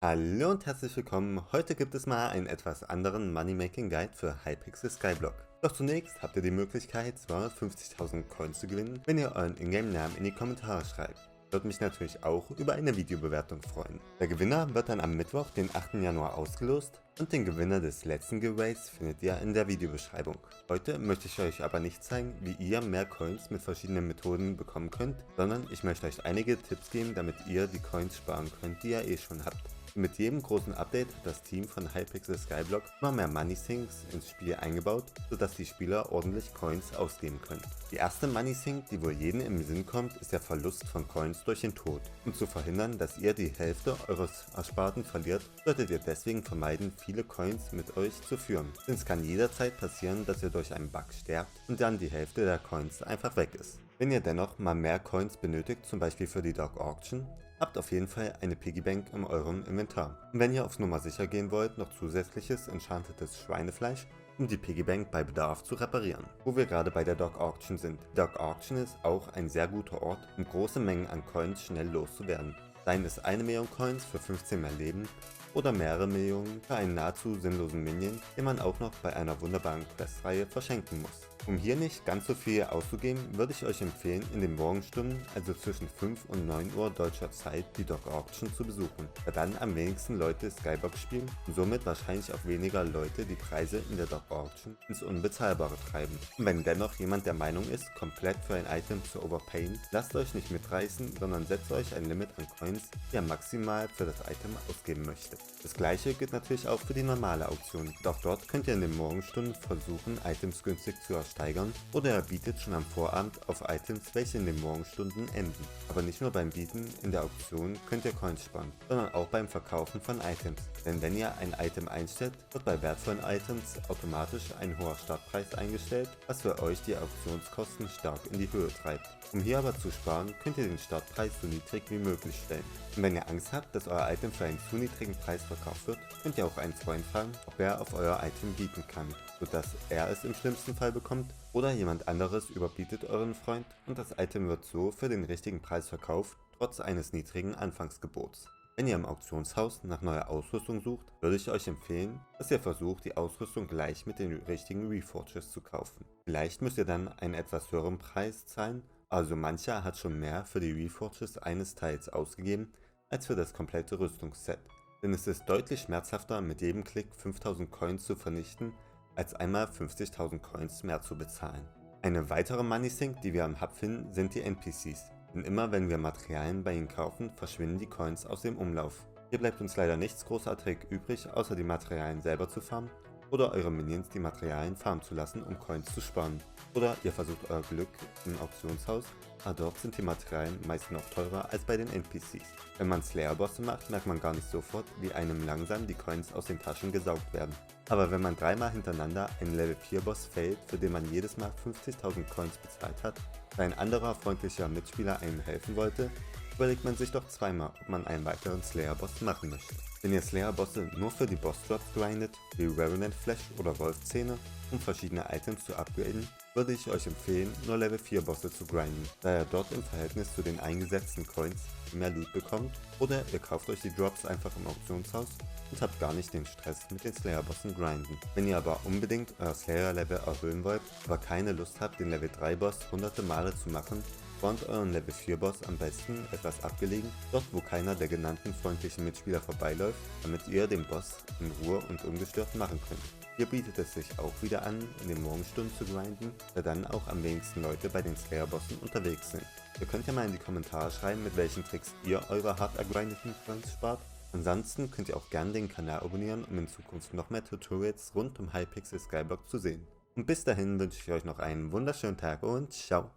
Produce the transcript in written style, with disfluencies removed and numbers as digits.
Hallo und herzlich willkommen. Heute gibt es mal einen etwas anderen Money-Making Guide für Hypixel Skyblock. Doch zunächst habt ihr die Möglichkeit 250.000 Coins zu gewinnen, wenn ihr euren Ingame-Namen in die Kommentare schreibt. Würde mich natürlich auch über eine Videobewertung freuen. Der Gewinner wird dann am Mittwoch, den 8. Januar ausgelost und den Gewinner des letzten Giveaways findet ihr in der Videobeschreibung. Heute möchte ich euch aber nicht zeigen, wie ihr mehr Coins mit verschiedenen Methoden bekommen könnt, sondern ich möchte euch einige Tipps geben, damit ihr die Coins sparen könnt, die ihr eh schon habt. Mit jedem großen Update hat das Team von Hypixel Skyblock immer mehr Money Sinks ins Spiel eingebaut, sodass die Spieler ordentlich Coins ausgeben können. Die erste Money Sink, die wohl jedem im Sinn kommt, ist der Verlust von Coins durch den Tod. Um zu verhindern, dass ihr die Hälfte eures Ersparten verliert, solltet ihr deswegen vermeiden, viele Coins mit euch zu führen. Denn es kann jederzeit passieren, dass ihr durch einen Bug sterbt und dann die Hälfte der Coins einfach weg ist. Wenn ihr dennoch mal mehr Coins benötigt, zum Beispiel für die Dog Auction, habt auf jeden Fall eine Piggy Bank in eurem Inventar. Und wenn ihr auf Nummer sicher gehen wollt, noch zusätzliches enchantetes Schweinefleisch, um die Piggy Bank bei Bedarf zu reparieren. Wo wir gerade bei der Dog Auction sind. Die Dog Auction ist auch ein sehr guter Ort, um große Mengen an Coins schnell loszuwerden. Seien es 1 Million Coins für 15 mehr Leben oder mehrere Millionen für einen nahezu sinnlosen Minion, den man auch noch bei einer wunderbaren Questreihe verschenken muss. Um hier nicht ganz so viel auszugeben, würde ich euch empfehlen, in den Morgenstunden, also zwischen 5 und 9 Uhr deutscher Zeit, die Dog Auction zu besuchen, da dann am wenigsten Leute Skyblock spielen und somit wahrscheinlich auch weniger Leute die Preise in der Dog Auction ins Unbezahlbare treiben. Und wenn dennoch jemand der Meinung ist, komplett für ein Item zu overpayen, lasst euch nicht mitreißen, sondern setzt euch ein Limit an Coins, die ihr maximal für das Item ausgeben möchtet. Das gleiche gilt natürlich auch für die normale Auktion, doch dort könnt ihr in den Morgenstunden versuchen, Items günstig zu ersteigern oder ihr bietet schon am Vorabend auf Items, welche in den Morgenstunden enden. Aber nicht nur beim Bieten in der Auktion könnt ihr Coins sparen, sondern auch beim Verkaufen von Items. Denn wenn ihr ein Item einstellt, wird bei wertvollen Items automatisch ein hoher Startpreis eingestellt, was für euch die Auktionskosten stark in die Höhe treibt. Um hier aber zu sparen, könnt ihr den Startpreis so niedrig wie möglich stellen. Und wenn ihr Angst habt, dass euer Item für einen zu niedrigen Preis verkauft wird, könnt ihr auch einen Freund fragen, ob er auf euer Item bieten kann, sodass er es im schlimmsten Fall bekommt oder jemand anderes überbietet euren Freund und das Item wird so für den richtigen Preis verkauft, trotz eines niedrigen Anfangsgebots. Wenn ihr im Auktionshaus nach neuer Ausrüstung sucht, würde ich euch empfehlen, dass ihr versucht, die Ausrüstung gleich mit den richtigen Reforges zu kaufen. Vielleicht müsst ihr dann einen etwas höheren Preis zahlen, also mancher hat schon mehr für die Reforges eines Teils ausgegeben, als für das komplette Rüstungsset. Denn es ist deutlich schmerzhafter, mit jedem Klick 5000 Coins zu vernichten, als einmal 50.000 Coins mehr zu bezahlen. Eine weitere Money Sink, die wir am Hub finden, sind die NPCs. Denn immer wenn wir Materialien bei ihnen kaufen, verschwinden die Coins aus dem Umlauf. Hier bleibt uns leider nichts großartig übrig, außer die Materialien selber zu farmen oder eure Minions die Materialien farmen zu lassen, um Coins zu sparen. Oder ihr versucht euer Glück im Auktionshaus, aber dort sind die Materialien meist noch teurer als bei den NPCs. Wenn man Slayer-Bosse macht, merkt man gar nicht sofort, wie einem langsam die Coins aus den Taschen gesaugt werden. Aber wenn man dreimal hintereinander einen Level 4 Boss fällt, für den man jedes Mal 50.000 Coins bezahlt hat, weil ein anderer freundlicher Mitspieler einem helfen wollte, überlegt man sich doch zweimal, ob man einen weiteren Slayer-Boss machen möchte. Wenn ihr Slayer-Bosse nur für die Boss-Drops grindet, wie Revenant Flash oder Wolfzähne, um verschiedene Items zu upgraden, würde ich euch empfehlen, nur Level 4 Bosse zu grinden, da ihr dort im Verhältnis zu den eingesetzten Coins mehr Loot bekommt, oder ihr kauft euch die Drops einfach im Auktionshaus und habt gar nicht den Stress mit den Slayer-Bossen grinden. Wenn ihr aber unbedingt euer Slayer-Level erhöhen wollt, aber keine Lust habt, den Level 3 Boss hunderte Male zu machen, spawnt euren Level 4 Boss am besten etwas abgelegen, dort wo keiner der genannten freundlichen Mitspieler vorbeiläuft, damit ihr den Boss in Ruhe und ungestört machen könnt. Hier bietet es sich auch wieder an, in den Morgenstunden zu grinden, da dann auch am wenigsten Leute bei den Slayer-Bossen unterwegs sind. Ihr könnt ja mal in die Kommentare schreiben, mit welchen Tricks ihr eure hart ergrindeten Coins spart. Ansonsten könnt ihr auch gerne den Kanal abonnieren, um in Zukunft noch mehr Tutorials rund um Hypixel Skyblock zu sehen. Und bis dahin wünsche ich euch noch einen wunderschönen Tag und ciao!